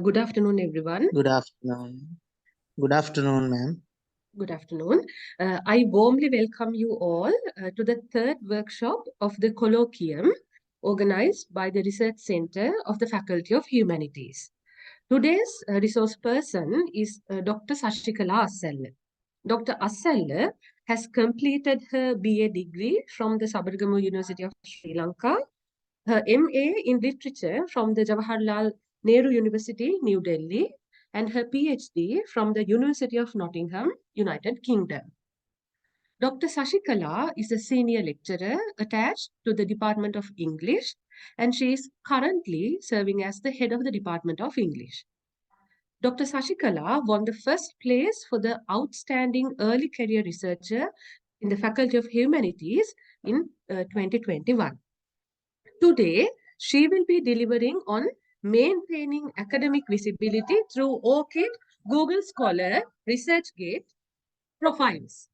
Good afternoon, everyone. Good afternoon. Good afternoon, ma'am. Good afternoon. I warmly welcome you all to the third workshop of the Colloquium organized by the Research Center of the Faculty of Humanities. Today's resource person is Dr. Shashikala Assella. Dr. Assella has completed her BA degree from the Sabaragamu University of Sri Lanka, her MA in Literature from the Jawaharlal Nehru University, New Delhi, and her PhD from the University of Nottingham, United Kingdom. Dr. Shashikala is a senior lecturer attached to the Department of English, and she is currently serving as the head of the Department of English. Dr. Shashikala won the first place for the Outstanding Early Career Researcher in the Faculty of Humanities in 2021. Today, she will be delivering on maintaining academic visibility through Orcid, Google Scholar, ResearchGate Profiles.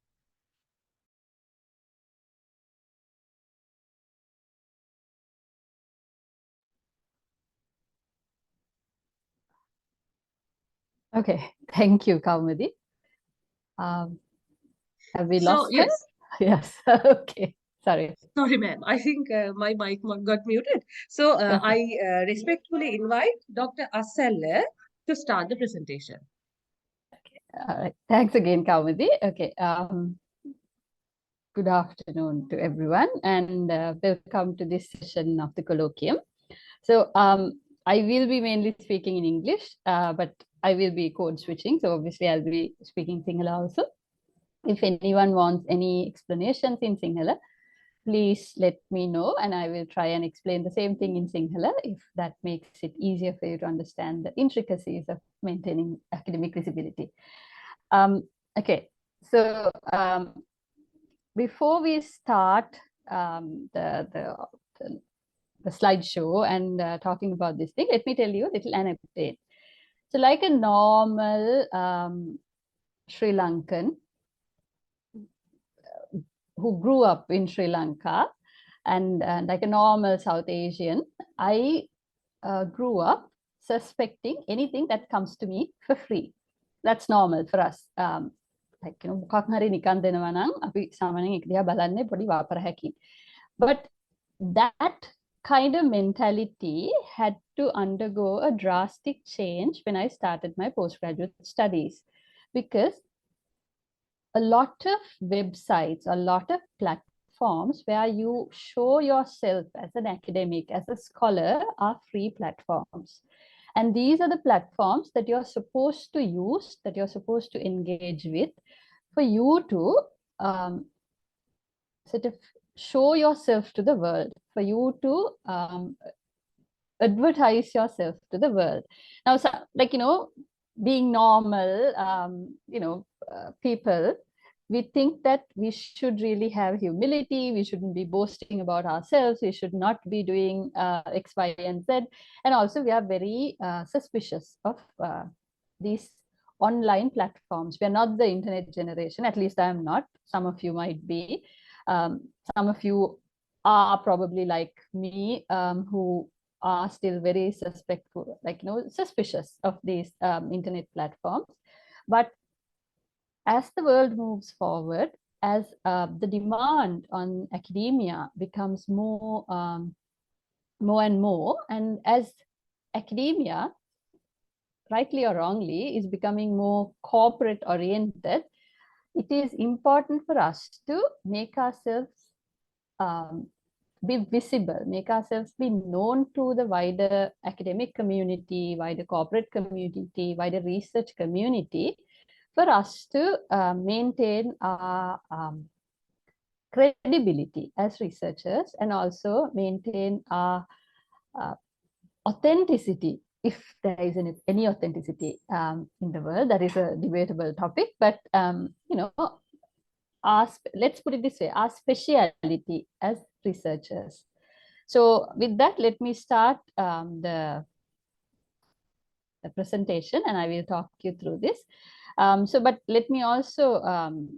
Okay, thank you, Kaumadi. Have we lost her? Yes. Yes, okay, sorry. Sorry, ma'am. I think my mic got muted. So I respectfully invite Dr. Assella to start the presentation. Thanks again, Kaumadi. Okay, good afternoon to everyone and welcome to this session of the Colloquium. So I will be mainly speaking in English, but I will be code switching. So obviously I'll be speaking Sinhala also. If anyone wants any explanations in Sinhala, please let me know and I will try and explain the same thing in Sinhala if that makes it easier for you to understand the intricacies of maintaining academic visibility. Okay, so before we start the slideshow and talking about this thing, let me tell you a little anecdote. So like a normal Sri Lankan who grew up in Sri Lanka and like a normal South Asian, I grew up suspecting anything that comes to me for free. That's normal for us. Like, you know, මොකක් හරි නිකන් දෙනවා නම් අපි සාමාන්‍යයෙන් ඒක දිහා බලන්නේ පොඩි වාපරහකින්. But that kind of mentality had to undergo a drastic change when I started my postgraduate studies, because a lot of websites, a lot of platforms where you show yourself as an academic, as a scholar, are free platforms. And these are the platforms that you're supposed to use, that you're supposed to engage with for you to sort of show yourself to the world, for you to advertise yourself to the world. Now, so, like, you know, being normal, you know, people, we think that we should really have humility. We shouldn't be boasting about ourselves. We should not be doing X, Y, and Z. And also we are very suspicious of these online platforms. We are not the internet generation, at least I am not. Some of you might be. Some of you are probably like me, who are still very suspectful, like, you know, suspicious of these internet platforms. But as the world moves forward, as the demand on academia becomes more and more, and as academia, rightly or wrongly, is becoming more corporate oriented, it is important for us to make ourselves be visible, make ourselves be known to the wider academic community, wider corporate community, wider research community, for us to maintain our credibility as researchers and also maintain our authenticity, if there is any authenticity in the world. That is a debatable topic, but you know, let's put it this way, our speciality as researchers. So with that, let me start the presentation and I will talk you through this. But let me also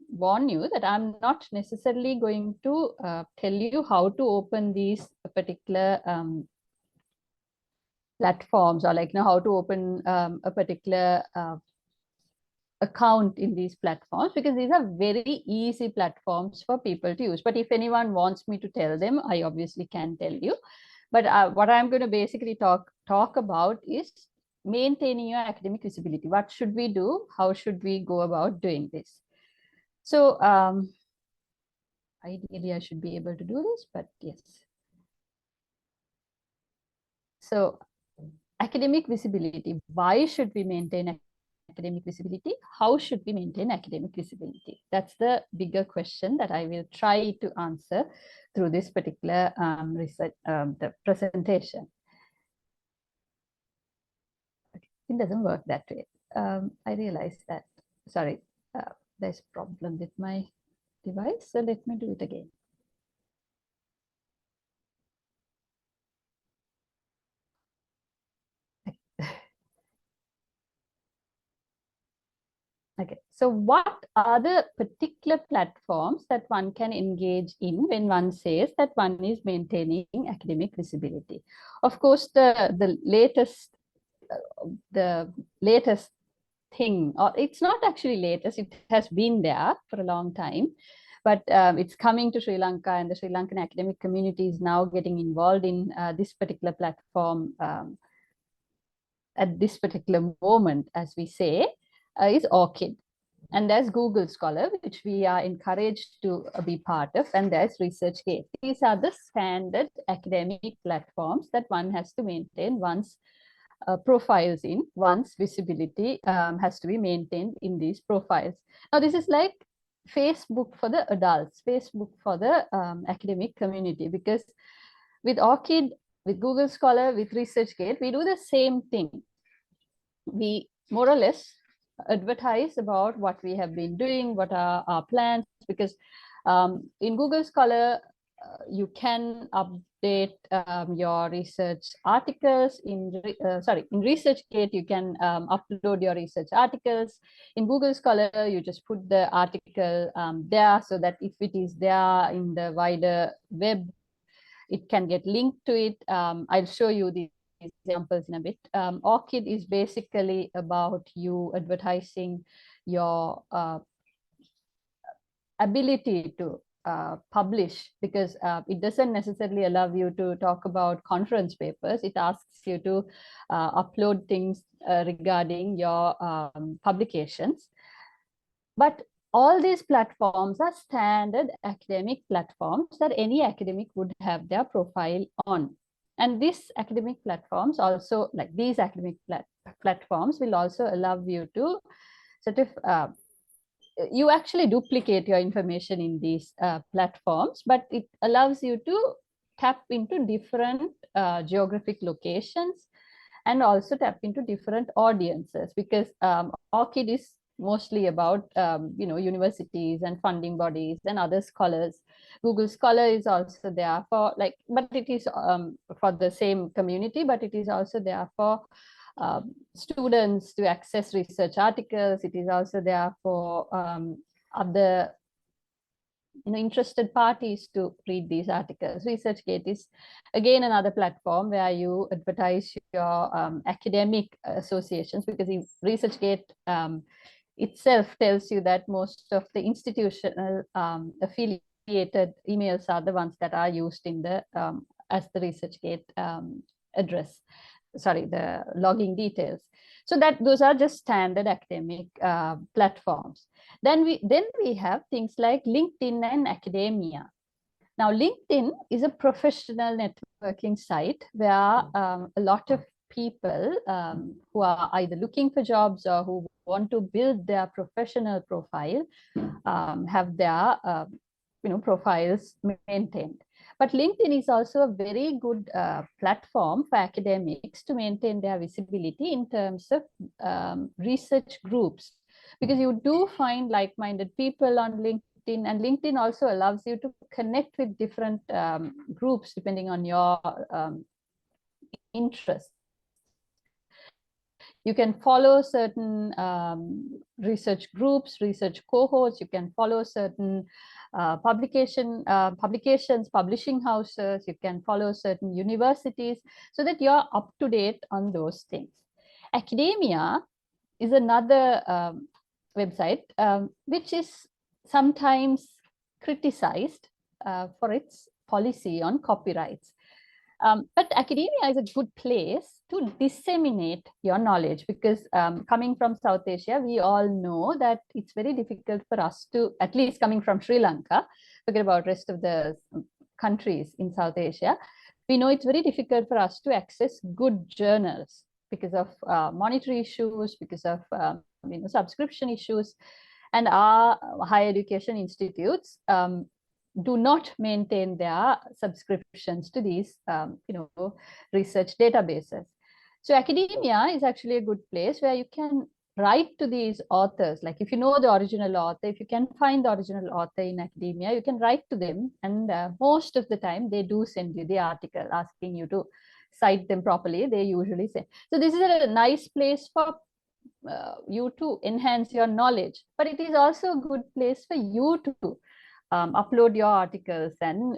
warn you that I'm not necessarily going to tell you how to open these particular platforms, or like, how to open a particular account in these platforms, because these are very easy platforms for people to use. But if anyone wants me to tell them, I obviously can tell you. But what I'm going to basically talk about is maintaining your academic visibility. What should we do? How should we go about doing this? So ideally, I should be able to do this, but yes. So academic visibility. Why should we maintain academic visibility? How should we maintain academic visibility? That's the bigger question that I will try to answer through this particular research, the presentation. It doesn't work that way. I realized that, sorry, there's a problem with my device. So let me do it again. Okay, so what are the particular platforms that one can engage in when one says that one is maintaining academic visibility? Of course, the latest thing, or it's not actually latest, it has been there for a long time, but it's coming to Sri Lanka, and the Sri Lankan academic community is now getting involved in this particular platform at this particular moment, as we say, is Orcid. And there's Google Scholar, which we are encouraged to be part of, and there's ResearchGate. These are the standard academic platforms that one has to maintain once profiles in, one's visibility has to be maintained in these profiles. Now, this is like Facebook for the adults, Facebook for the academic community, because with Orcid, with Google Scholar, with ResearchGate, we do the same thing. We more or less advertise about what we have been doing, what are our plans, because in Google Scholar, you can update your research articles. In ResearchGate, you can upload your research articles. In Google Scholar, you just put the article there, so that if it is there in the wider web, it can get linked to it. I'll show you these examples in a bit. Orcid is basically about you advertising your ability to publish, because it doesn't necessarily allow you to talk about conference papers. It asks you to upload things regarding your publications. But all these platforms are standard academic platforms that any academic would have their profile on. And these academic platforms also, like these academic platforms, will also allow you to sort of you actually duplicate your information in these platforms, but it allows you to tap into different geographic locations and also tap into different audiences, because Orcid is mostly about universities and funding bodies and other scholars. Google Scholar is also there for but it is for the same community, but it is also there for students to access research articles. It is also there for other interested parties to read these articles. ResearchGate is again another platform where you advertise your academic associations, because ResearchGate itself tells you that most of the institutional affiliated emails are the ones that are used in the as the ResearchGate address. Sorry, the logging details. So that those are just standard academic platforms. Then we have things like LinkedIn and academia. Now, LinkedIn is a professional networking site where a lot of people who are either looking for jobs or who want to build their professional profile have their profiles maintained. But LinkedIn is also a very good platform for academics to maintain their visibility in terms of research groups, because you do find like-minded people on LinkedIn, and LinkedIn also allows you to connect with different groups depending on your interests. You can follow certain research groups, research cohorts. You can follow certain publications, publishing houses, you can follow certain universities so that you're up to date on those things. Academia is another website which is sometimes criticized for its policy on copyrights. But academia is a good place to disseminate your knowledge, because coming from South Asia, we all know that it's very difficult for us to, at least coming from Sri Lanka, forget about rest of the countries in South Asia, we know it's very difficult for us to access good journals because of monetary issues, because of subscription issues, and our higher education institutes do not maintain their subscriptions to these research databases. So academia is actually a good place where you can write to these authors. Like if you know the original author, if you can find the original author in academia, you can write to them, and most of the time they do send you the article asking you to cite them properly. They usually say. So this is a nice place for you to enhance your knowledge, but it is also a good place for you to upload your articles and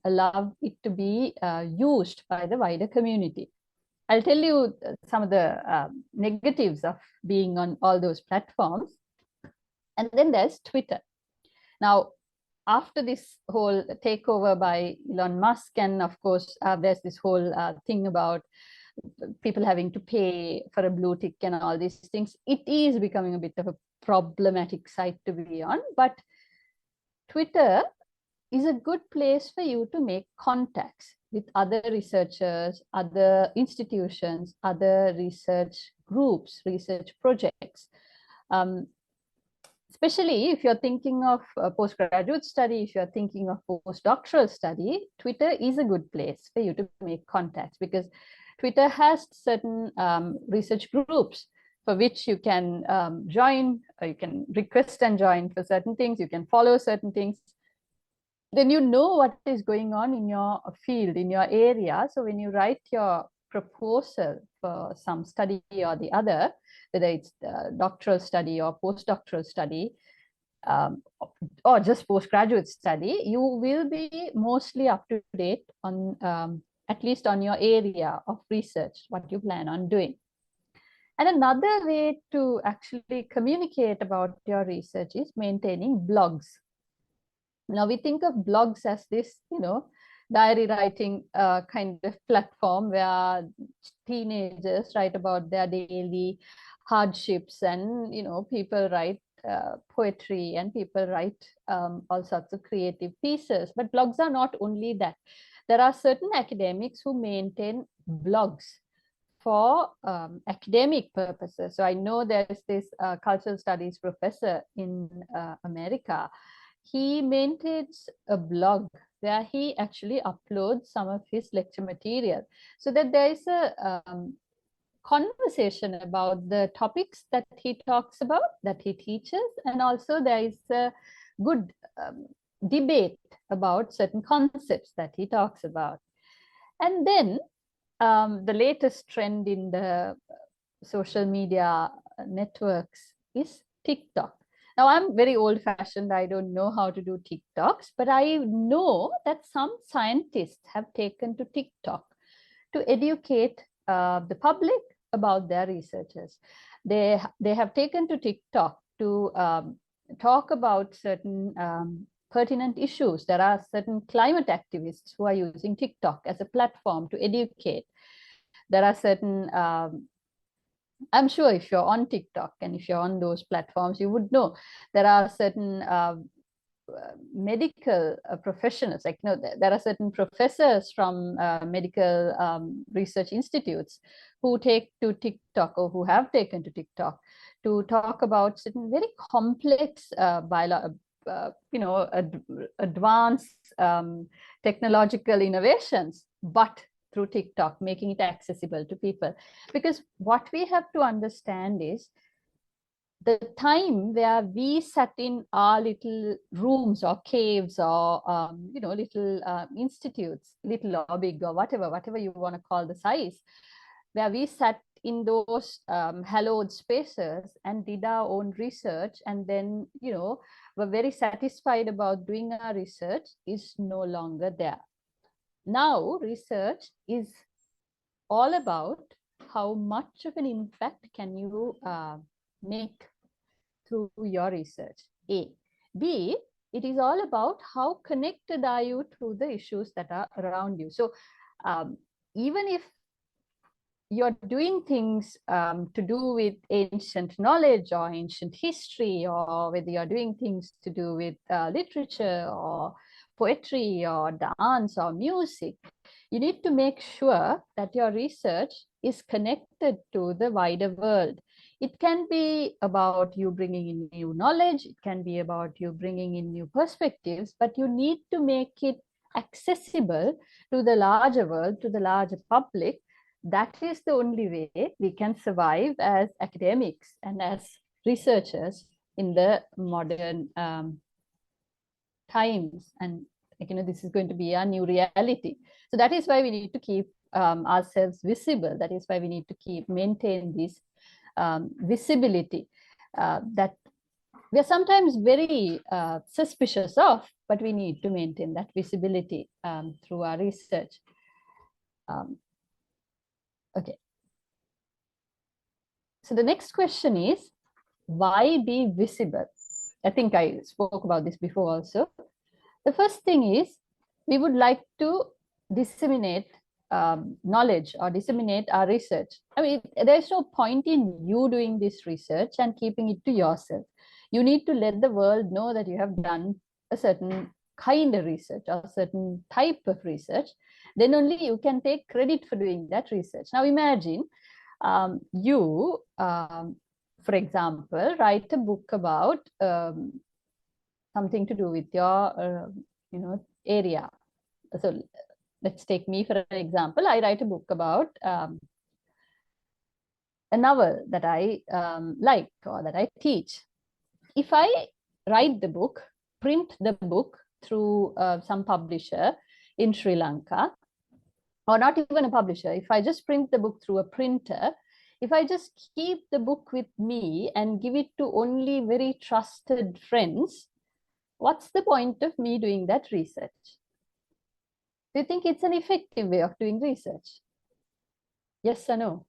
allow it to be used by the wider community. I'll tell you some of the negatives of being on all those platforms. And then there's Twitter. Now, after this whole takeover by Elon Musk, and of course, there's this whole thing about people having to pay for a blue tick and all these things, it is becoming a bit of a problematic site to be on. But Twitter is a good place for you to make contacts with other researchers, other institutions, other research groups, research projects. Especially if you're thinking of a postgraduate study, if you're thinking of postdoctoral study, Twitter is a good place for you to make contacts, because Twitter has certain research groups for which you can join, or you can request and join for certain things, you can follow certain things. Then you know what is going on in your field, in your area. So when you write your proposal for some study or the other, whether it's doctoral study or postdoctoral study, or just postgraduate study, you will be mostly up to date on at least on your area of research, what you plan on doing. And another way to actually communicate about your research is maintaining blogs. Now we think of blogs as this, diary writing kind of platform where teenagers write about their daily hardships, and people write poetry, and people write all sorts of creative pieces. But blogs are not only that. There are certain academics who maintain blogs for academic purposes. So I know there's this cultural studies professor in America. He maintains a blog where he actually uploads some of his lecture material, so that there is a conversation about the topics that he talks about, that he teaches, and also there is a good debate about certain concepts that he talks about. And then the latest trend in the social media networks is TikTok. Now, I'm very old-fashioned. I don't know how to do TikToks, but I know that some scientists have taken to TikTok to educate the public about their researches. They have taken to TikTok to talk about certain pertinent issues. There are certain climate activists who are using TikTok as a platform to educate. There are certain I'm sure if you're on TikTok and if you're on those platforms, you would know there are certain medical professionals, like there are certain professors from medical research institutes who take to TikTok, or who have taken to TikTok, to talk about certain very complex advanced technological innovations, but through TikTok, making it accessible to people. Because what we have to understand is the time where we sat in our little rooms or caves or little institutes, little or big or whatever you want to call the size, where we sat in those hallowed spaces and did our own research, and then were very satisfied about doing our research is no longer there. Now, research is all about how much of an impact can you make through your research, A. B, it is all about how connected are you to the issues that are around you. So even if you're doing things to do with ancient knowledge or ancient history, or whether you're doing things to do with literature or poetry or dance or music, you need to make sure that your research is connected to the wider world. It can be about you bringing in new knowledge, it can be about you bringing in new perspectives, but you need to make it accessible to the larger world, to the larger public. That is the only way we can survive as academics and as researchers in the modern times. And this is going to be a new reality. So that is why we need to keep ourselves visible. That is why we need to maintain this visibility that we are sometimes very suspicious of, but we need to maintain that visibility through our research. Okay. So the next question is, why be visible? I think I spoke about this before also. The first thing is, we would like to disseminate knowledge or disseminate our research. I mean, there's no point in you doing this research and keeping it to yourself. You need to let the world know that you have done a certain kind of research or a certain type of research. Then only you can take credit for doing that research. Now imagine you, for example, write a book about something to do with your area. So let's take me for an example. I write a book about a novel that I like or that I teach. If I write the book, print the book through some publisher in Sri Lanka, or not even a publisher, if I just print the book through a printer, if I just keep the book with me and give it to only very trusted friends, what's the point of me doing that research? Do you think it's an effective way of doing research? Yes or no?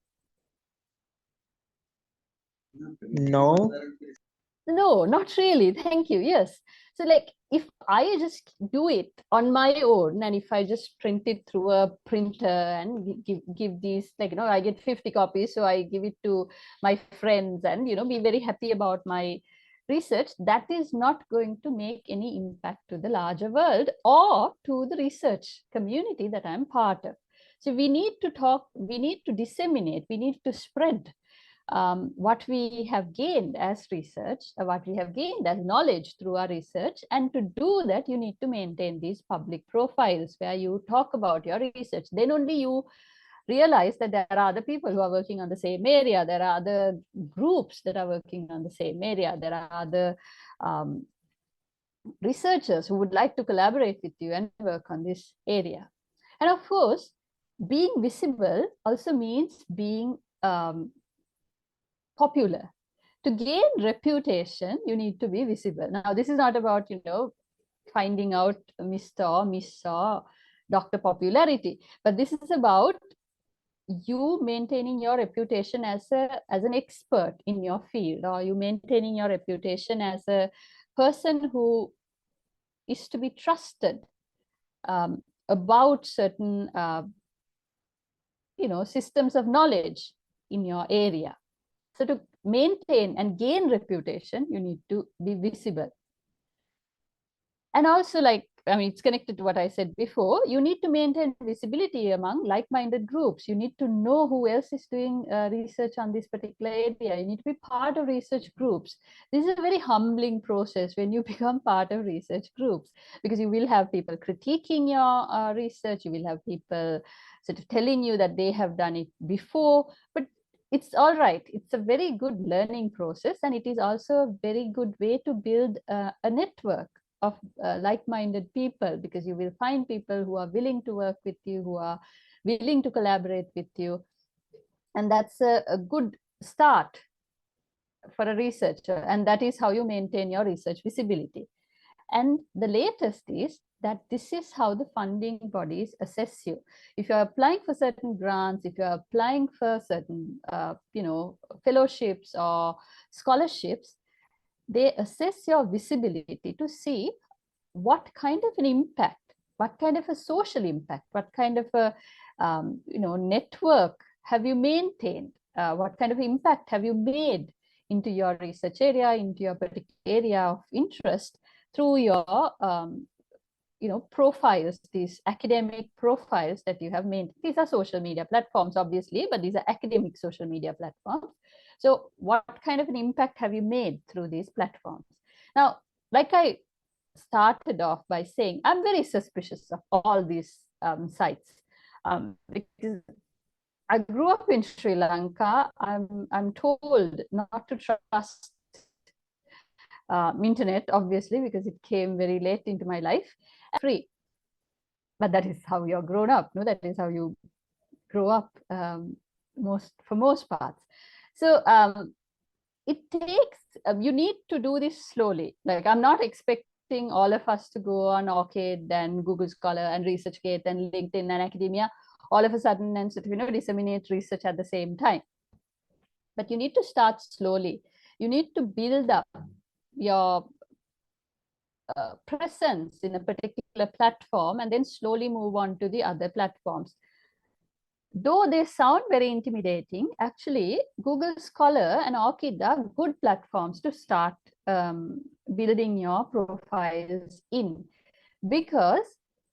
No. No, not really. Thank you. Yes. So like if I just do it on my own, and if I just print it through a printer and give these, like, I get 50 copies, so I give it to my friends and, be very happy about my research, that is not going to make any impact to the larger world or to the research community that I'm part of. So we need to talk, we need to disseminate, we need to spread what we have gained as research, what we have gained as knowledge through our research. And to do that, you need to maintain these public profiles where you talk about your research. Then only you realize that there are other people who are working on the same area. There are other groups that are working on the same area. There are other researchers who would like to collaborate with you and work on this area. And of course, being visible also means being popular. To gain reputation, you need to be visible. Now, this is not about, finding out Mr. or Miss or Dr. Popularity, but this is about you maintaining your reputation as an expert in your field, or you maintaining your reputation as a person who is to be trusted about certain, systems of knowledge in your area. So to maintain and gain reputation, you need to be visible. And also, it's connected to what I said before, you need to maintain visibility among like-minded groups. You need to know who else is doing research on this particular area. You need to be part of research groups. This is a very humbling process when you become part of research groups, because you will have people critiquing your research. You will have people sort of telling you that they have done it before, but it's all right. It's a very good learning process, and it is also a very good way to build a network of like-minded people, because you will find people who are willing to work with you, who are willing to collaborate with you. And that's a good start for a researcher, and that is how you maintain your research visibility. And the latest is that this is how the funding bodies assess you. If you're applying for certain grants, if you're applying for certain, fellowships or scholarships, they assess your visibility to see what kind of an impact, what kind of a social impact, what kind of a network have you maintained, what kind of impact have you made into your research area, into your particular area of interest through your profiles, these academic profiles that you have made. These are social media platforms, obviously, but these are academic social media platforms. So what kind of an impact have you made through these platforms? Now, like I started off by saying, I'm very suspicious of all these sites because I grew up in Sri Lanka. I'm told not to trust internet, obviously, because it came very late into my life. Free, but that is how you're grown up. No, that is how you grow up for most parts. So it takes, you need to do this slowly. Like, I'm not expecting all of us to go on Orcid and Google Scholar and ResearchGate and LinkedIn and academia all of a sudden and sort of, disseminate research at the same time. But you need to start slowly. You need to build up your presence in a particular platform and then slowly move on to the other platforms. Though they sound very intimidating, actually, Google Scholar and Orcid are good platforms to start building your profiles in, because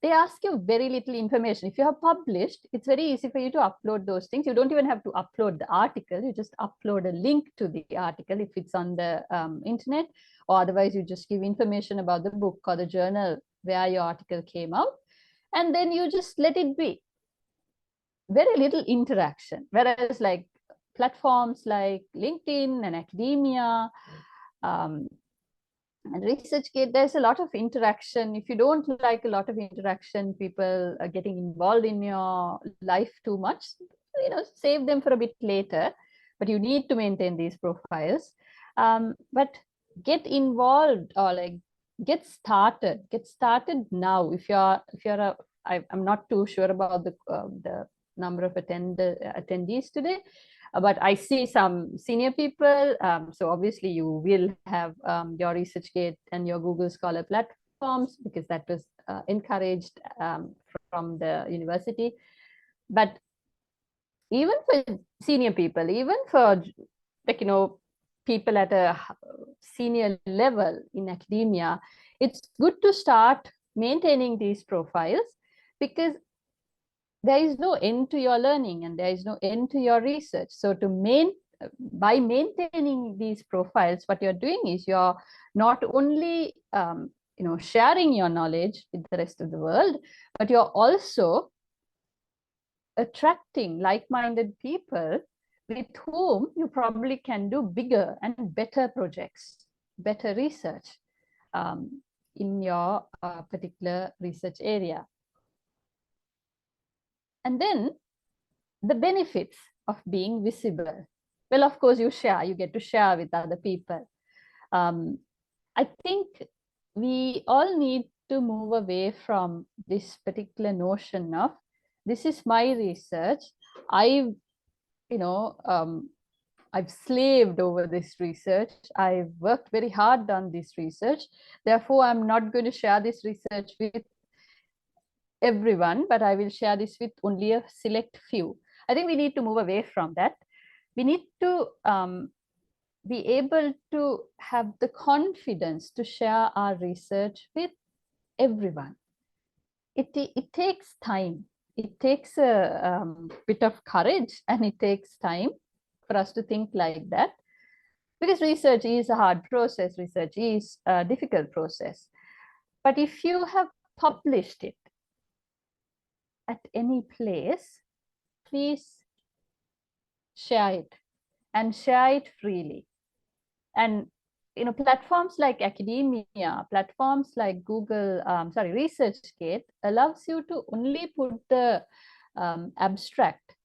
they ask you very little information. If you have published, it's very easy for you to upload those things. You don't even have to upload the article. You just upload a link to the article if it's on the internet, or otherwise you just give information about the book or the journal where your article came out, and then you just let it be. Very little interaction. Whereas like platforms like LinkedIn and academia and ResearchGate, there's a lot of interaction. If you don't like a lot of interaction, people are getting involved in your life too much, save them for a bit later, but you need to maintain these profiles. But get involved, or like get started now. If you're I'm not too sure about the number of attendees today, but I see some senior people. So obviously you will have your ResearchGate and your Google Scholar platforms, because that was encouraged from the university. But even for senior people, even for people at a senior level in academia, it's good to start maintaining these profiles, because there is no end to your learning and there is no end to your research. So by maintaining these profiles, what you're doing is you're not only sharing your knowledge with the rest of the world, but you're also attracting like-minded people with whom you probably can do bigger and better projects, better research in your particular research area. And then the benefits of being visible. Well, of course, you get to share with other people. I think we all need to move away from this particular notion of, this is my research. I've slaved over this research. I've worked very hard on this research. Therefore, I'm not going to share this research with everyone, but I will share this with only a select few. I think we need to move away from that. We need to be able to have the confidence to share our research with everyone. It takes time. It takes a bit of courage, and it takes time for us to think like that, because research is a hard process. Research is a difficult process. But if you have published it at any place, please share it, and share it freely. And platforms like academia, platforms like Google, ResearchGate allows you to only put the abstract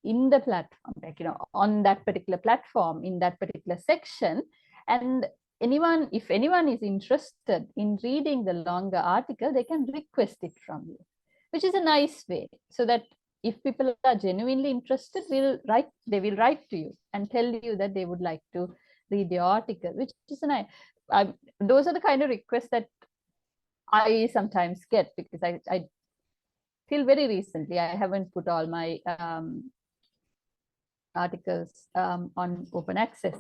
in the platform, like, on that particular platform, in that particular section. And if anyone is interested in reading the longer article, they can request it from you, which is a nice way, so that if people are genuinely interested, they will write to you and tell you that they would like to read your article, which is nice. Those are the kind of requests that I sometimes get, because I till very recently, I haven't put all my articles on open access.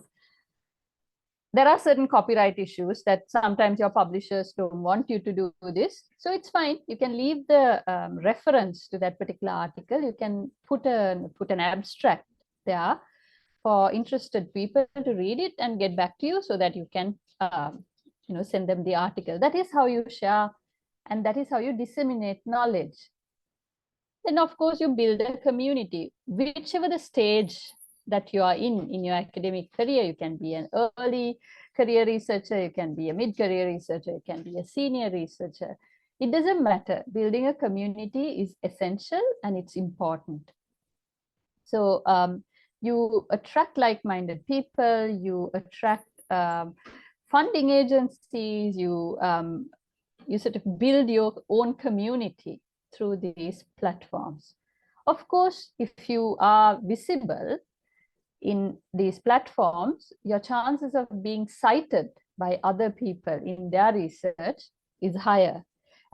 There are certain copyright issues that sometimes your publishers don't want you to do this. So it's fine. You can leave the reference to that particular article. You can put an abstract there for interested people to read it and get back to you, so that you can send them the article. That is how you share, and that is how you disseminate knowledge. Then, of course, you build a community, whichever the stage that you are in your academic career. You can be an early career researcher, you can be a mid-career researcher, you can be a senior researcher. It doesn't matter. Building a community is essential and it's important. So you attract like-minded people, you attract funding agencies, you sort of build your own community through these platforms. Of course, if you are visible in these platforms, your chances of being cited by other people in their research is higher.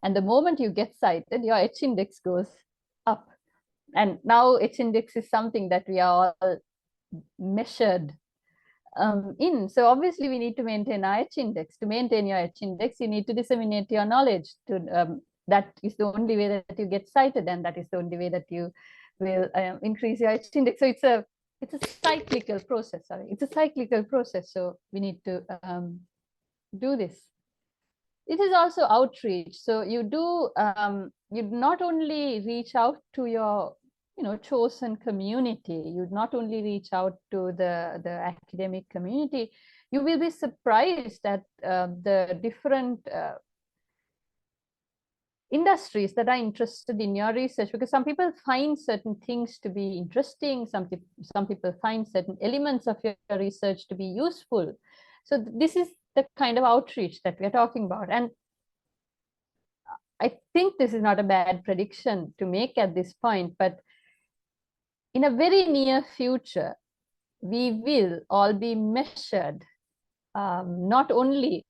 And the moment you get cited, your H index goes up. And now H index is something that we are all measured in. So obviously we need to maintain our H index. To maintain your H index, you need to disseminate your knowledge. That is the only way that you get cited, and that is the only way that you will increase your H index. So it's a cyclical process. It's a cyclical process. So we need to do this. It is also outreach. So you not only reach out to your chosen community, you not only reach out to the academic community, you will be surprised at the different industries that are interested in your research, because some people find certain things to be interesting, some people find certain elements of your research to be useful. So this is the kind of outreach that we're talking about. And I think this is not a bad prediction to make at this point, but in a very near future, we will all be measured not only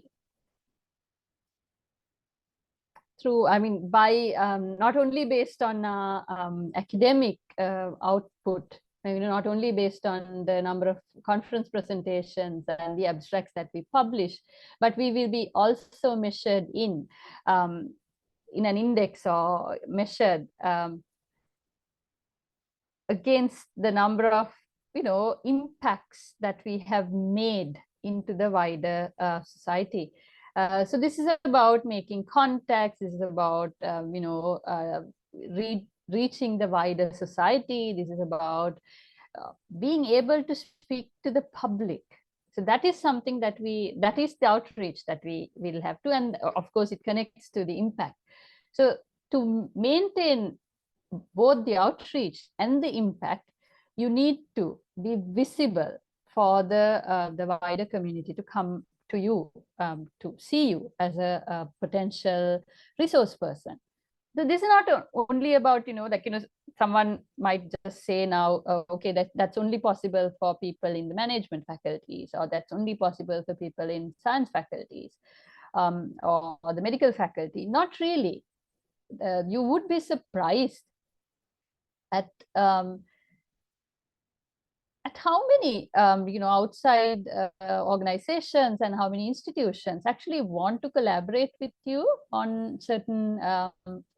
through, by not only based on academic output, not only based on the number of conference presentations and the abstracts that we publish, but we will be also measured in an index, or measured against the number of impacts that we have made into the wider society. So this is about making contacts. This is about reaching the wider society. This is about being able to speak to the public. So that is something that is the outreach that we will have to, and of course it connects to the impact. So to maintain both the outreach and the impact, you need to be visible for the wider community to come to you, to see you as a potential resource person. So this is not only about, someone might just say now, okay, that's only possible for people in the management faculties, or that's only possible for people in science faculties, or the medical faculty. Not really. You would be surprised at how many outside organizations and how many institutions actually want to collaborate with you on certain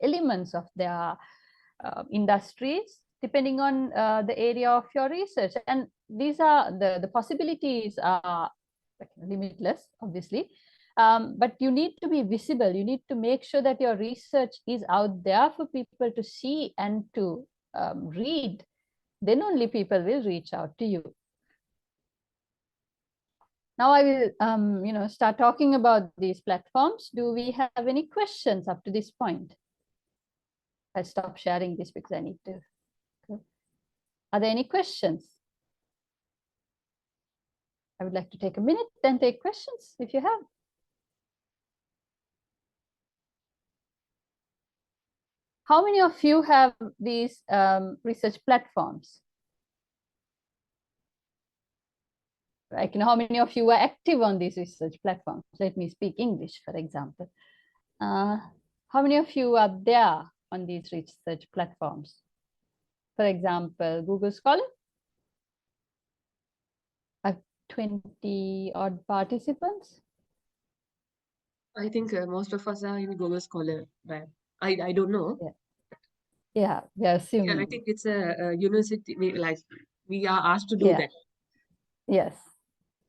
elements of their industries, depending on the area of your research. And these are the possibilities are limitless, obviously. But you need to be visible. You need to make sure that your research is out there for people to see and to read. Then only people will reach out to you. Now I will start talking about these platforms. Do we have any questions up to this point? I'll stop sharing this because I need to go. Are there any questions? I would like to take a minute and take questions if you have. How many of you have these research platforms? Like, how many of you are active on these research platforms? Let me speak English, for example. How many of you are there on these research platforms? For example, Google Scholar. I have 20 odd participants. I think most of us are in Google Scholar, right? I don't know. Yeah, we are assuming. Yeah, I think it's a university, we are asked to do that. Yes.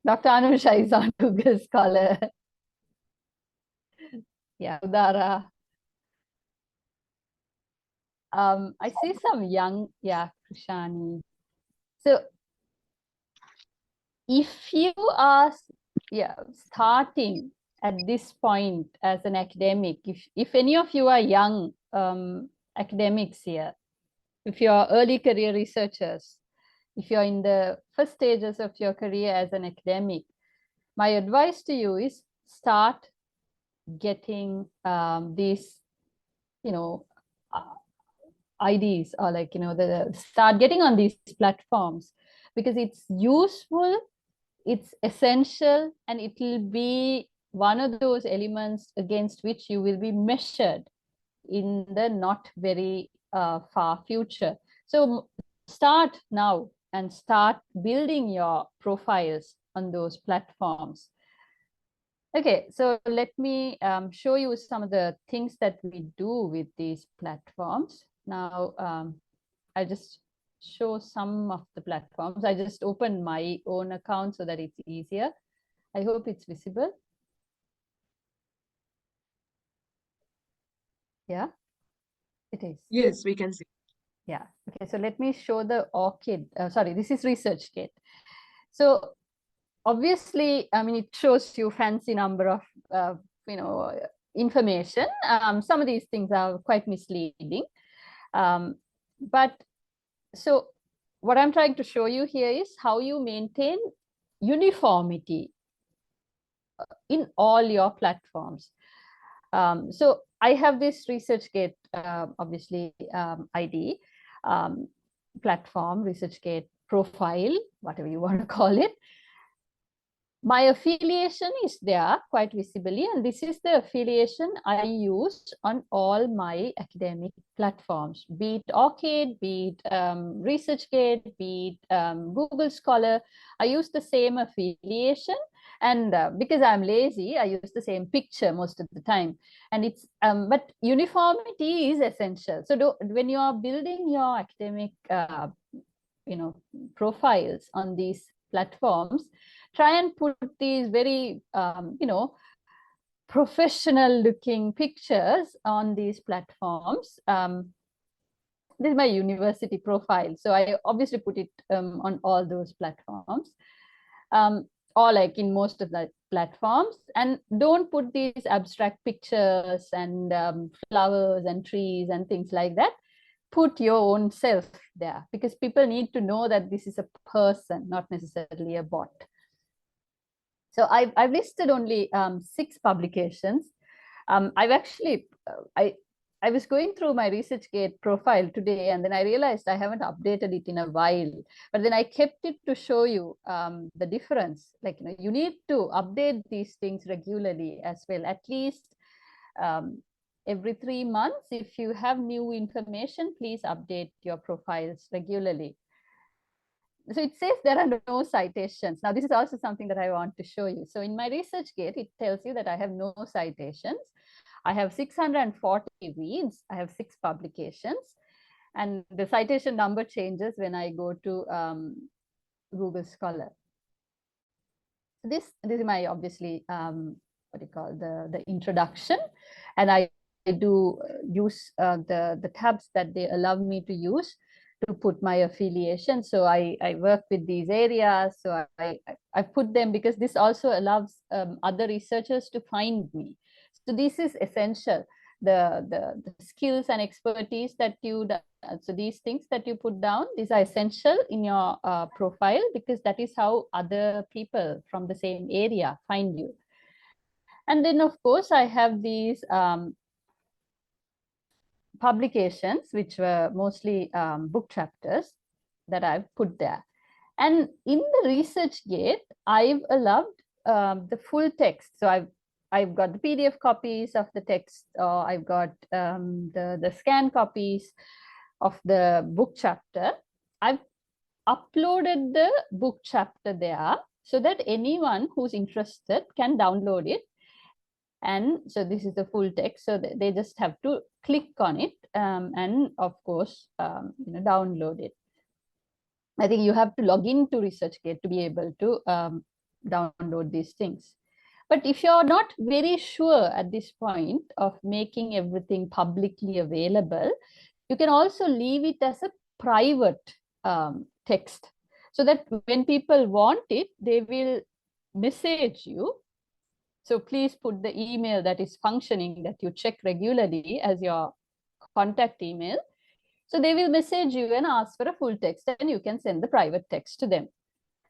Dr. Anusha is on Google Scholar. Yeah, Udara. I see some young, Kushani. So if you are starting at this point as an academic, if any of you are young academics here, if you're early career researchers, if you're in the first stages of your career as an academic, my advice to you is start getting these, IDs, or start getting on these platforms, because it's useful, it's essential, and it will be one of those elements against which you will be measured in the not very far future. So start now and start building your profiles on those platforms. Okay, so let me show you some of the things that we do with these platforms. Now, I'll just show some of the platforms. I just opened my own account so that it's easier. I hope it's visible. Yeah, it is. Yes, we can see. Yeah, okay, so let me show the Orcid. Sorry, this is ResearchGate. So obviously, I mean, it shows you fancy number of, information. Some of these things are quite misleading. But so what I'm trying to show you here is how you maintain uniformity in all your platforms. So I have this ResearchGate, obviously, ID platform, ResearchGate profile, whatever you want to call it. My affiliation is there quite visibly, and this is the affiliation I use on all my academic platforms, be it Orcid, be it ResearchGate, be it Google Scholar. I use the same affiliation, and because I'm lazy, I use the same picture most of the time. And it's but uniformity is essential. So when you are building your academic profiles on these platforms, try and put these very professional looking pictures on these platforms. This is my university profile, so I obviously put it on all those platforms, or like in most of the platforms. And don't put these abstract pictures and flowers and trees and things like that. Put your own self there, because people need to know that this is a person, not necessarily a bot. So I've listed only 6 publications. I've actually, I was going through my ResearchGate profile today, and then I realized I haven't updated it in a while. But then I kept it to show you the difference. Like, you need to update these things regularly as well, at least every 3 months. If you have new information, please update your profiles regularly. So it says there are no citations. Now, this is also something that I want to show you. So in my ResearchGate, it tells you that I have no citations. I have 640 reads. I have 6 publications. And the citation number changes when I go to Google Scholar. So this is my, obviously, what do you call, the introduction. And I do use the tabs that they allow me to use to put my affiliation. So I work with these areas. So I put them because this also allows other researchers to find me. So this is essential. the skills and expertise that so these things that you put down, these are essential in your profile, because that is how other people from the same area find you. And then, of course, I have these publications, which were mostly book chapters that I've put there. And in the ResearchGate, I've allowed the full text. So I've got the PDF copies of the text, or I've got the scan copies of the book chapter. I've uploaded the book chapter there so that anyone who's interested can download it. And so this is the full text, so they just have to click on it and of course download it. I think you have to log into ResearchGate to be able to download these things. But if you're not very sure at this point of making everything publicly available, you can also leave it as a private text, so that when people want it, they will message you. So please put the email that is functioning, that you check regularly, as your contact email. So they will message you and ask for a full text, and you can send the private text to them.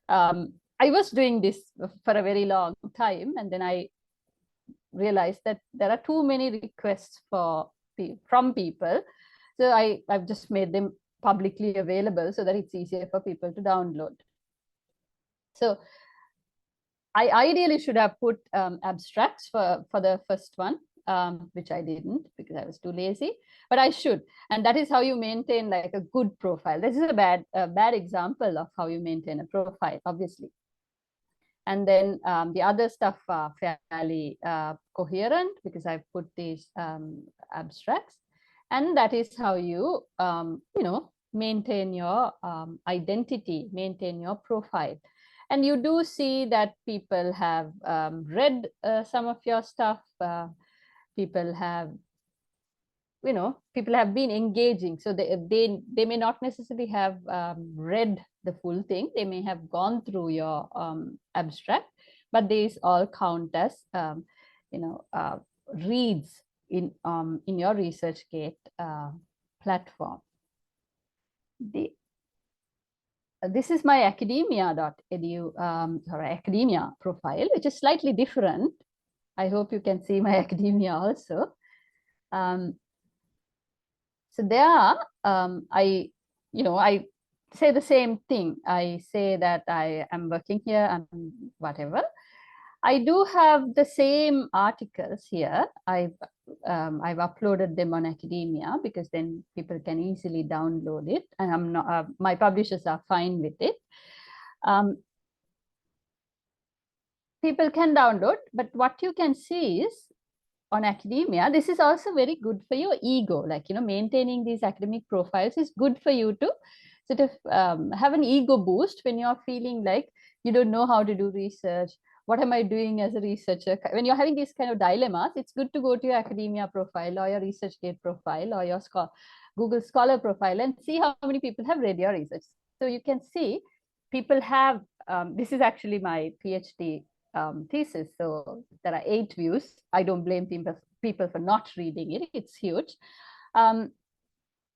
I was doing this for a very long time, and then I realized that there are too many requests from people. So I've just made them publicly available so that it's easier for people to download. So I ideally should have put abstracts for the first one, which I didn't because I was too lazy, but I should. And that is how you maintain like a good profile. This is a bad example of how you maintain a profile, obviously. And then the other stuff are fairly coherent because I've put these abstracts. And that is how you, maintain your identity, maintain your profile. And you do see that people have read some of your stuff. People have been engaging. So they may not necessarily have read the full thing. They may have gone through your abstract, but these all count as reads in your ResearchGate platform. This is my academia.edu academia profile, which is slightly different. I hope you can see my academia also. So there, I say the same thing. I say that I am working here and whatever. I do have the same articles here. I've uploaded them on academia because then people can easily download it, and I'm not. My publishers are fine with it. People can download, but what you can see is on academia, this is also very good for your ego. Like, maintaining these academic profiles is good for you to sort of have an ego boost when you're feeling like you don't know how to do research. What am I doing as a researcher? When you're having these kind of dilemmas, it's good to go to your academia profile or your ResearchGate profile or your Google Scholar profile and see how many people have read your research. So you can see people have, this is actually my PhD thesis. So there are 8 views. I don't blame people for not reading it. It's huge.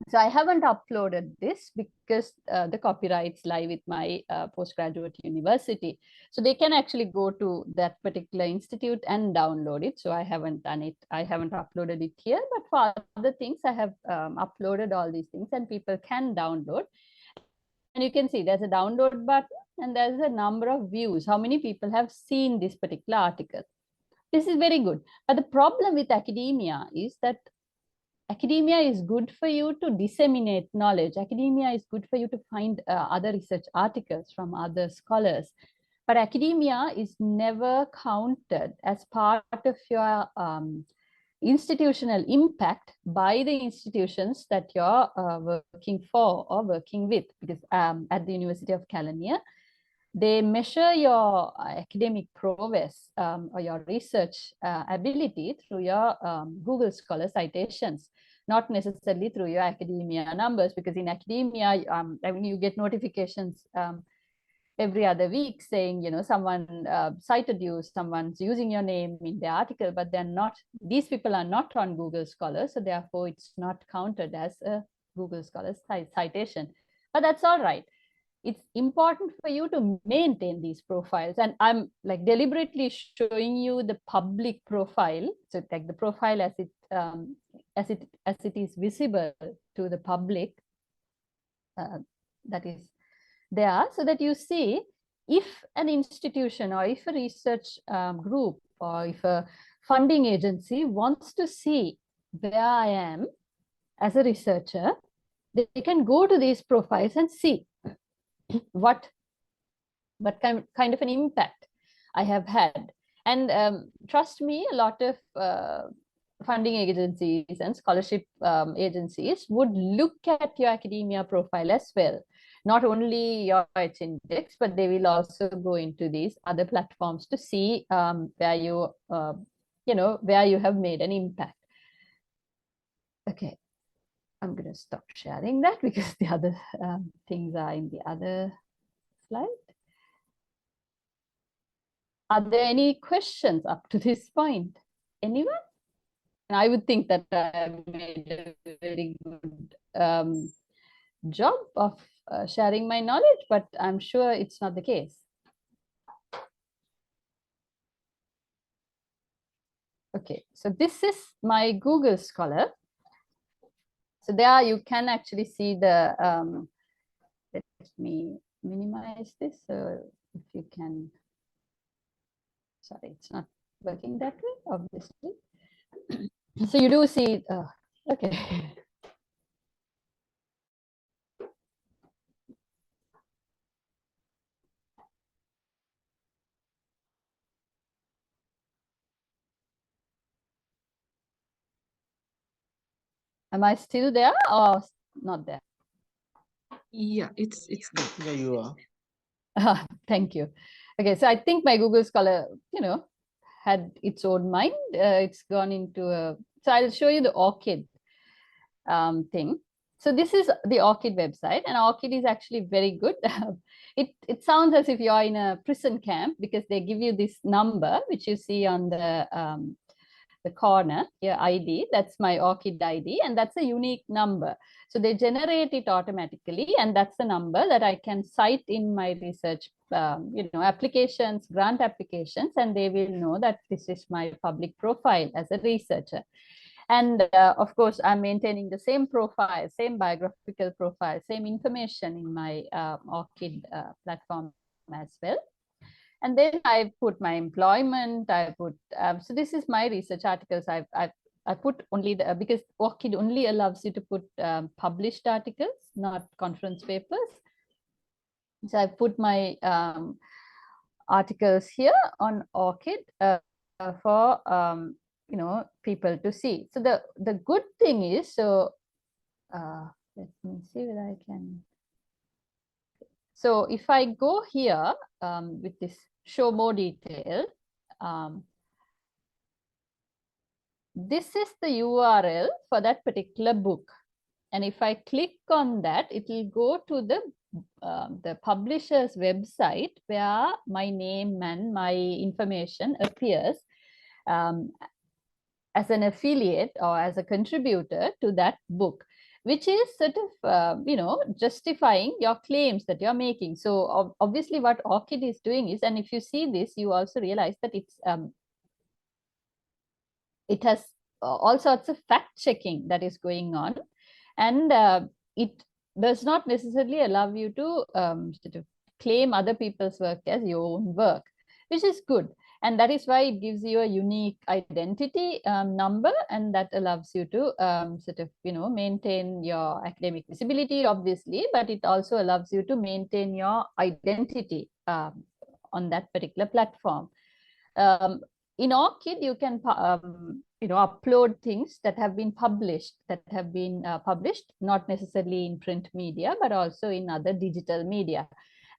So I haven't uploaded this because the copyrights lie with my postgraduate university. So they can actually go to that particular institute and download it. So I haven't done it. I haven't uploaded it here, but for other things, I have uploaded all these things and people can download. And you can see there's a download button and there's a number of views. How many people have seen this particular article? This is very good. But the problem with academia is that academia is good for you to disseminate knowledge. Academia is good for you to find other research articles from other scholars. But academia is never counted as part of your institutional impact by the institutions that you're working for or working with. Because at the University of Kelaniya, they measure your academic prowess or your research ability through your Google Scholar citations, not necessarily through your academia numbers, because in academia, I mean, you get notifications every other week saying, you know, someone cited you, someone's using your name in the article, but they're not, these people are not on Google Scholar, so therefore it's not counted as a Google Scholar citation. But that's all right. It's important for you to maintain these profiles, and I'm like deliberately showing you the public profile, so like the profile as it is visible to the public, that is there, so that you see if an institution or if a research group or if a funding agency wants to see where I am as a researcher, they can go to these profiles and see what kind of an impact I have had. And trust me, a lot of funding agencies and scholarship agencies would look at your academia profile as well. Not only your H-index, but they will also go into these other platforms to see where you, where you have made an impact. Okay, I'm going to stop sharing that because the other things are in the other slide. Are there any questions up to this point? Anyone? And I would think that I made a very good job of sharing my knowledge, but I'm sure it's not the case. Okay, so this is my Google Scholar. So there you can actually see the, let me minimize this, so if you can, sorry, it's not working that way, obviously. So you do see, okay. Am I still there or not there? Yeah, it's there. Yeah, you are. Thank you. Okay, so I think my Google Scholar, had its own mind. It's gone into a, so I'll show you the Orcid thing. So this is the Orcid website, and Orcid is actually very good. It sounds as if you're in a prison camp because they give you this number, which you see on the corner here, ID. That's my Orcid ID, and that's a unique number. So they generate it automatically, and that's the number that I can cite in my research, applications, grant applications, and they will know that this is my public profile as a researcher. And of course, I'm maintaining the same profile, same biographical profile, same information in my Orcid platform as well. And then I put my employment, I put, so this is my research articles. I put only the, because Orcid only allows you to put published articles, not conference papers. So I put my articles here on Orcid for, people to see. So the good thing is, so let me see whether I can. So if I go here with this show more detail, this is the URL for that particular book. And if I click on that, it will go to the publisher's website where my name and my information appears as an affiliate or as a contributor to that book, which is sort of, justifying your claims that you're making. So obviously what Orcid is doing is, and if you see this, you also realize that it has all sorts of fact checking that is going on. And it does not necessarily allow you to sort of claim other people's work as your own work, which is good. And that is why it gives you a unique identity number, and that allows you to sort of, maintain your academic visibility, obviously, but it also allows you to maintain your identity on that particular platform. In Orcid, you can upload things that have been published, not necessarily in print media, but also in other digital media.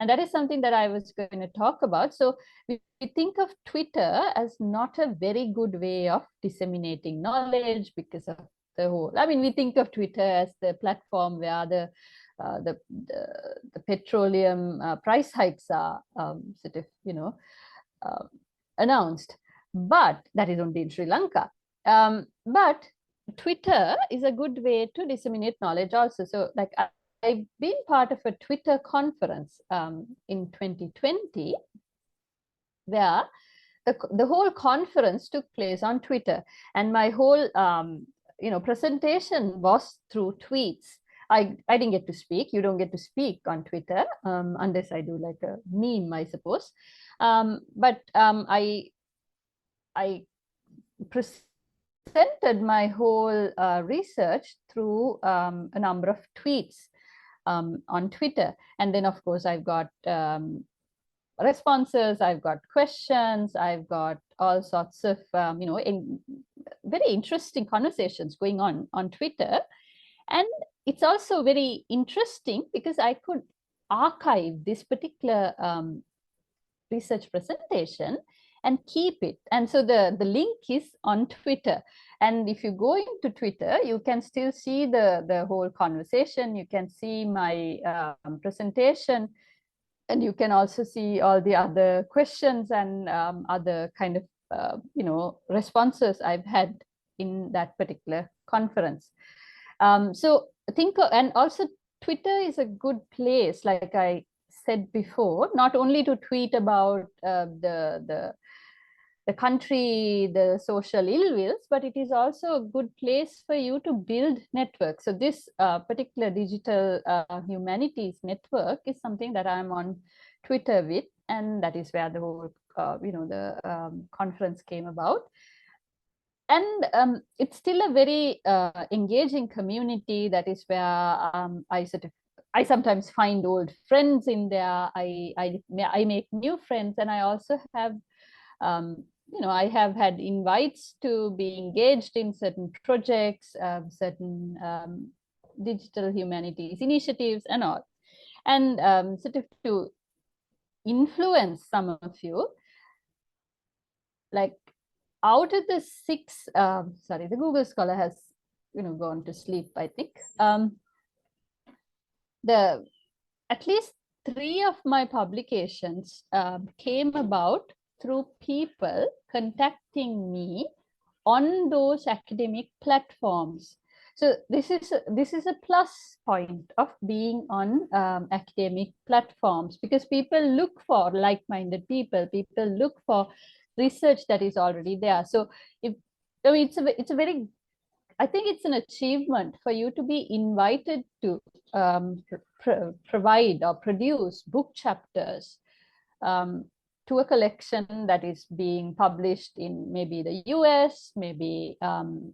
And that is something that I was going to talk about. So we think of Twitter as not a very good way of disseminating knowledge because of the whole, we think of Twitter as the platform where the the petroleum price hikes are sort of, announced. But that is only in Sri Lanka. But Twitter is a good way to disseminate knowledge also. So like I've been part of a Twitter conference in 2020, where the whole conference took place on Twitter, and my whole presentation was through tweets. I didn't get to speak. You don't get to speak on Twitter unless I do like a meme, I suppose. But I presented my whole research through a number of tweets on Twitter. And then, of course, I've got responses, I've got questions, I've got all sorts of, very interesting conversations going on Twitter. And it's also very interesting because I could archive this particular research presentation and keep it. And so the link is on Twitter. And if you go into Twitter, you can still see the whole conversation. You can see my presentation, and you can also see all the other questions and other kind of, responses I've had in that particular conference. So and also Twitter is a good place, like I said before, not only to tweet about the country, the social ill wills, but it is also a good place for you to build networks. So this particular digital humanities network is something that I'm on Twitter with, and that is where the whole, conference came about. And it's still a very engaging community. That is where I sometimes find old friends in there. I make new friends, and I also have I have had invites to be engaged in certain projects, certain digital humanities initiatives and all. And sort of to influence some of you, like out of the 6, sorry, the Google Scholar has, gone to sleep, I think. At least 3 of my publications came about through people contacting me on those academic platforms. So this is a plus point of being on academic platforms, because people look for like-minded people. People look for research that is already there. So it's a very, I think it's an achievement for you to be invited to provide or produce book chapters to a collection that is being published in maybe the US, maybe the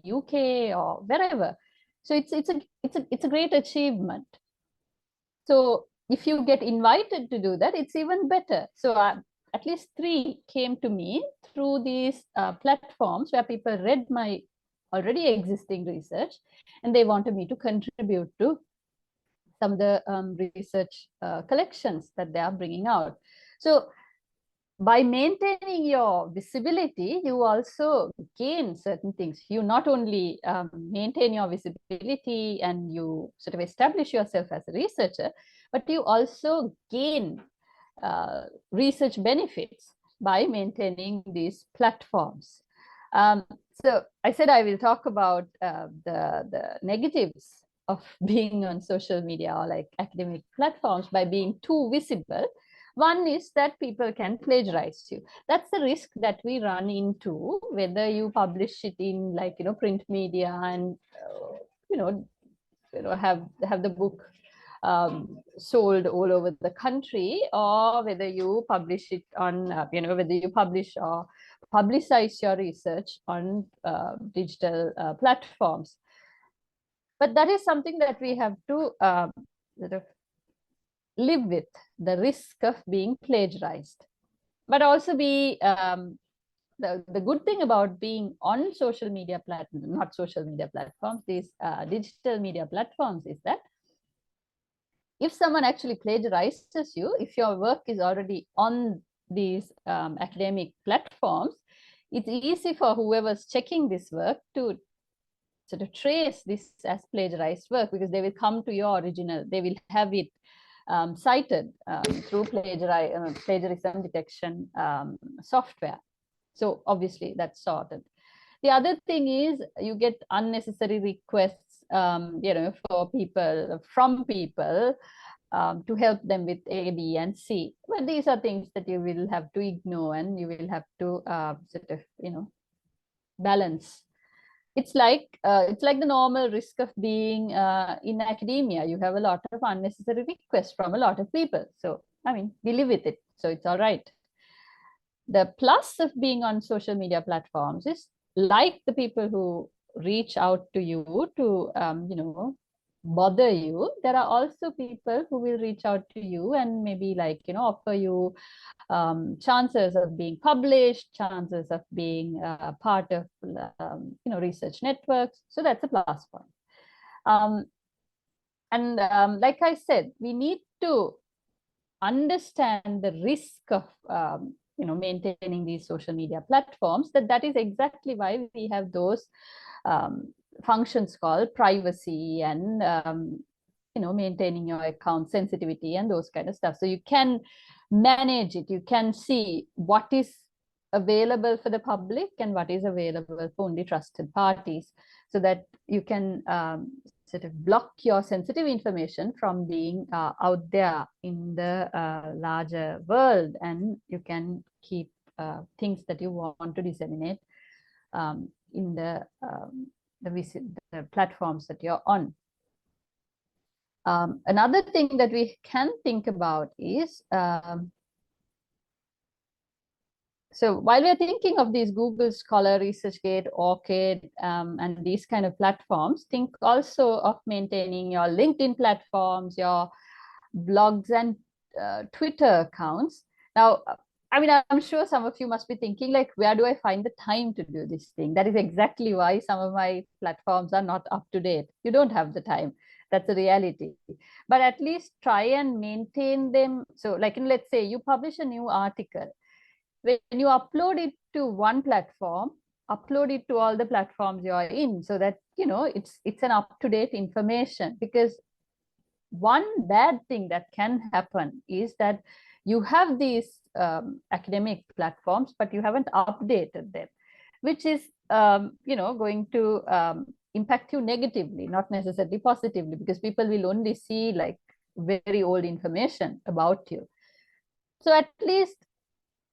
UK or wherever. So it's a great achievement. So if you get invited to do that, it's even better. So at least 3 came to me through these platforms where people read my already existing research, and they wanted me to contribute to some of the research collections that they are bringing out. So by maintaining your visibility, you also gain certain things. You not only maintain your visibility and you sort of establish yourself as a researcher, but you also gain research benefits by maintaining these platforms. So I said I will talk about the negatives of being on social media or like academic platforms by being too visible. One is that people can plagiarize you. That's the risk that we run into, whether you publish it in print media and have the book sold all over the country, or whether you publish it on whether you publish or publicize your research on digital platforms. But that is something that we have to sort of live with, the risk of being plagiarized. But also be the good thing about being on social media not social media platforms, these digital media platforms, is that if someone actually plagiarizes you, if your work is already on these academic platforms, it's easy for whoever's checking this work to sort of trace this as plagiarized work, because they will come to your original, they will have it cited through plagiarism detection software. So obviously that's sorted. The other thing is you get unnecessary requests, for people, from people, to help them with A, B, and C. But these are things that you will have to ignore, and you will have to sort of, balance. It's like the normal risk of being in academia. You have a lot of unnecessary requests from a lot of people. So, I mean, we live with it. So it's all right. The plus of being on social media platforms is, like the people who reach out to you to, bother you, there are also people who will reach out to you and maybe offer you chances of being published, chances of being part of research networks. So that's a plus point. Like I said, we need to understand the risk of maintaining these social media platforms. That is exactly why we have those functions called privacy and maintaining your account sensitivity and those kind of stuff. So you can manage it. You can see what is available for the public and what is available for only trusted parties, so that you can sort of block your sensitive information from being out there in the larger world, and you can keep things that you want to disseminate in the platforms that you're on. Another thing that we can think about is, so while we're thinking of these Google Scholar, ResearchGate, Orcid, and these kind of platforms, think also of maintaining your LinkedIn platforms, your blogs and Twitter accounts. Now, I mean, I'm sure some of you must be thinking, like, where do I find the time to do this thing? That is exactly why some of my platforms are not up to date. You don't have the time. That's a reality. But at least try and maintain them. So like, let's say you publish a new article. When you upload it to one platform, upload it to all the platforms you are in, so that it's an up-to-date information. Because one bad thing that can happen is that you have these academic platforms, but you haven't updated them, which is going to impact you negatively, not necessarily positively, because people will only see like very old information about you. So at least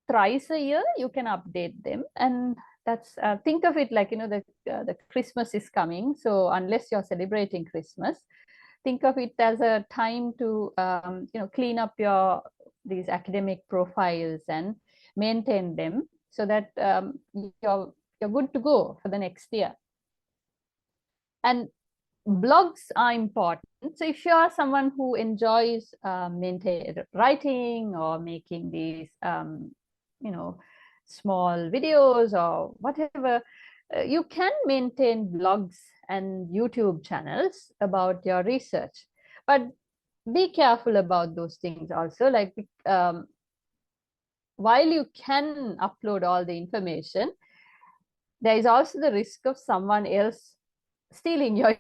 thrice a year you can update them. And that's think of it like the Christmas is coming. So unless you're celebrating Christmas, think of it as a time to clean up these academic profiles and maintain them, so that you're good to go for the next year. And blogs are important. So if you are someone who enjoys writing or making these small videos or whatever, you can maintain blogs and YouTube channels about your research. But be careful about those things also. Like, while you can upload all the information, there is also the risk of someone else stealing your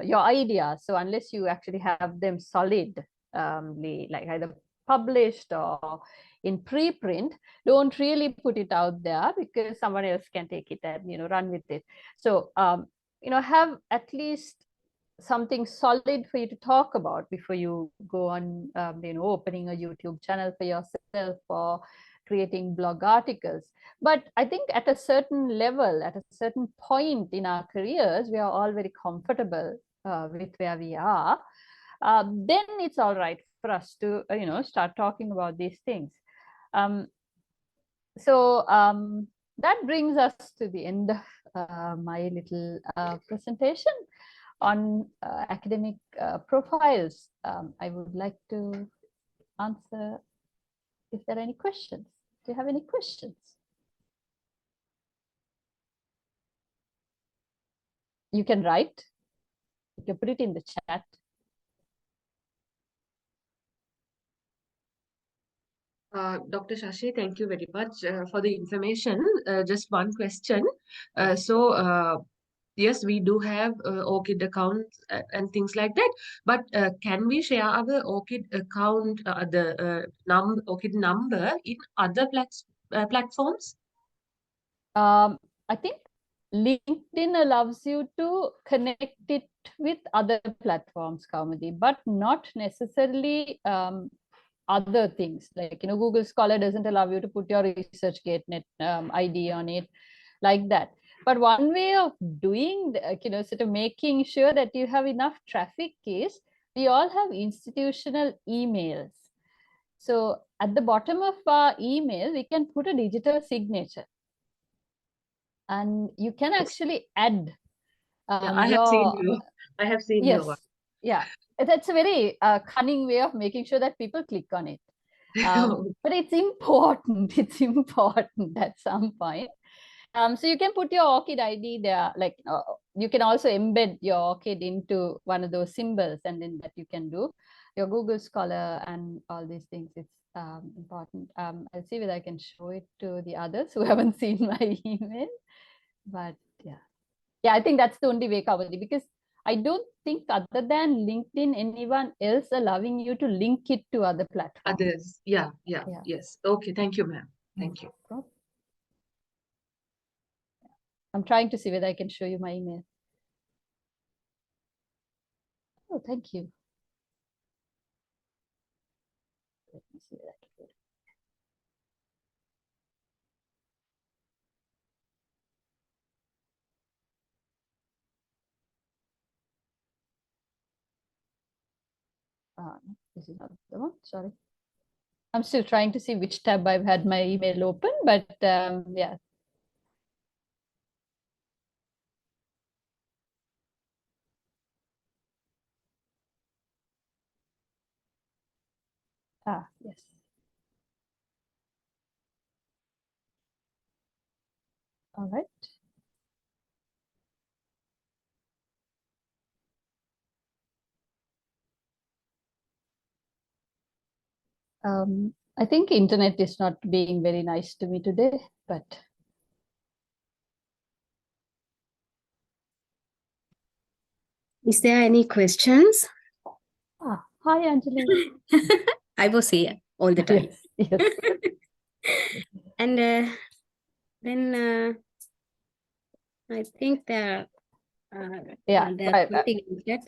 your ideas. So unless you actually have them solidly, like either published or in preprint, don't really put it out there, because someone else can take it and run with it. So have at least something solid for you to talk about before you go on opening a YouTube channel for yourself or creating blog articles. But I think at a certain level, at a certain point in our careers, we are all very comfortable with where we are. Then it's all right for us to start talking about these things. So that brings us to the end of my little presentation on academic profiles. I would like to answer if there are any questions. Do you have any questions? You can write. You can put it in the chat. Dr. Shashi, thank you very much for the information. Just one question. Yes, we do have Orchid accounts and things like that. But can we share our Orchid account, Orchid number in other platforms? I think LinkedIn allows you to connect it with other platforms, Kaumudi, but not necessarily other things. Like, Google Scholar doesn't allow you to put your ResearchGate ID on it like that. But one way of doing, sort of making sure that you have enough traffic is we all have institutional emails. So at the bottom of our email, we can put a digital signature. And you can actually add Yeah, I have seen your, you. I have seen yes, your yeah. That's a very cunning way of making sure that people click on it. one. But it's important. It's important at some point. So you can put your ORCID ID there. Like you can also embed your ORCID into one of those symbols, and then that you can do your Google Scholar and all these things. It's important. I'll see whether I can show it to the others who haven't seen my email. But yeah, I think that's the only way, Kavali, because I don't think other than LinkedIn, anyone else allowing you to link it to other platforms. Others. Yeah, yes. Okay, thank you, ma'am. Thank you. I'm trying to see whether I can show you my email. Oh, thank you. Let me see whether I can do it. No, this is not the one. Sorry. I'm still trying to see which tab I've had my email open, but yeah. Yes. All right. I think internet is not being very nice to me today, but Is there any questions? hi, Anjali. I was here all the time. Yes. And then I think they're putting in chat.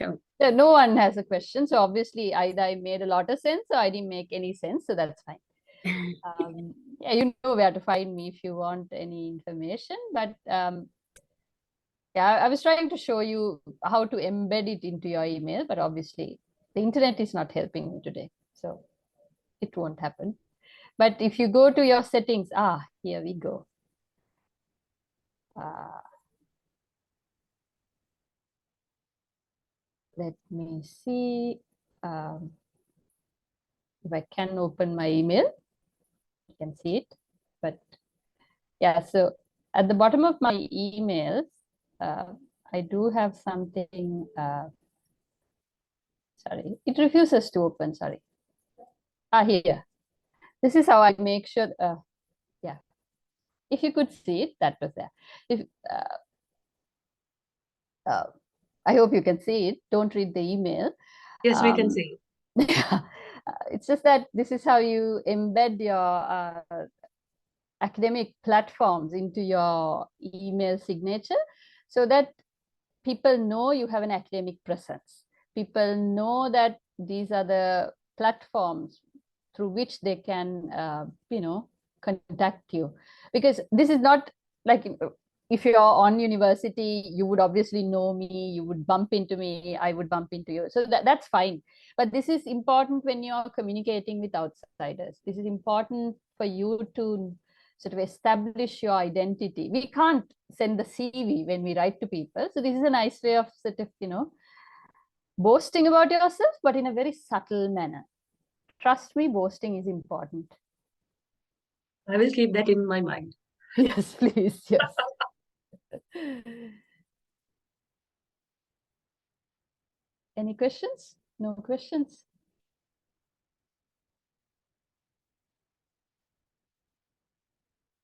No one has a question. So obviously either I made a lot of sense or I didn't make any sense. So that's fine. Yeah, you know where to find me if you want any information. But yeah, I was trying to show you how to embed it into your email, but obviously the internet is not helping me today. So it won't happen. But if you go to your settings, here we go. Let me see if I can open my email. You can see it. But yeah, so at the bottom of my emails, I do have something. Sorry, it refuses to open. Sorry. Here. This is how I make sure. Yeah, if you could see it, that was there. If I hope you can see it. Don't read the email. Yes, we can see. It's just that this is how you embed your academic platforms into your email signature so that people know you have an academic presence. People know that these are the platforms through which they can, contact you. Because this is not like if you're on university, you would obviously know me, you would bump into me, I would bump into you. So that's fine. But this is important when you're communicating with outsiders. This is important for you to sort of establish your identity. We can't send the CV when we write to people. So this is a nice way of sort of, boasting about yourself, but in a very subtle manner. Trust me, boasting is important. I will keep that in my mind. Yes, please. Yes. Any questions? No questions?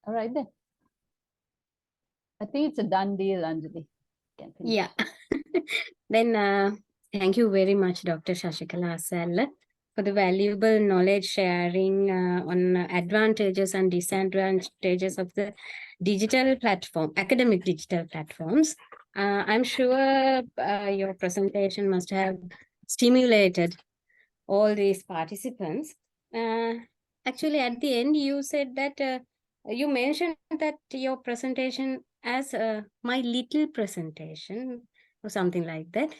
All right then. I think it's a done deal, Anjali. can finish. Yeah. Then thank you very much, Dr. Shashikala Assella, for the valuable knowledge sharing on advantages and disadvantages of the digital platform, academic digital platforms. I'm sure your presentation must have stimulated all these participants. Actually, at the end, you said that you mentioned that your presentation as my little presentation or something like that.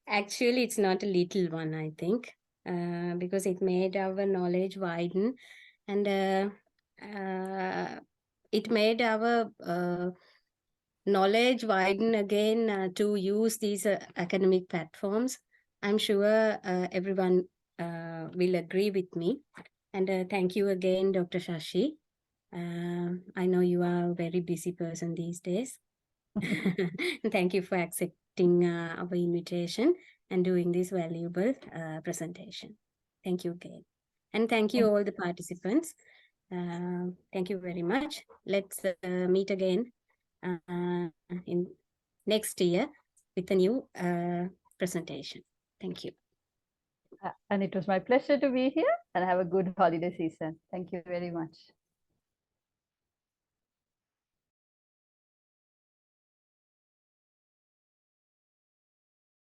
Actually, it's not a little one, I think, because it made our knowledge widen, and it made our knowledge widen again to use these academic platforms. I'm sure everyone will agree with me. And thank you again, Dr. Shashi. I know you are a very busy person these days. Thank you for accepting our invitation and doing this valuable presentation. Thank you again. And thank you all the participants. Thank you very much. Let's meet again in next year with a new presentation. Thank you. And it was my pleasure to be here, and have a good holiday season. Thank you very much.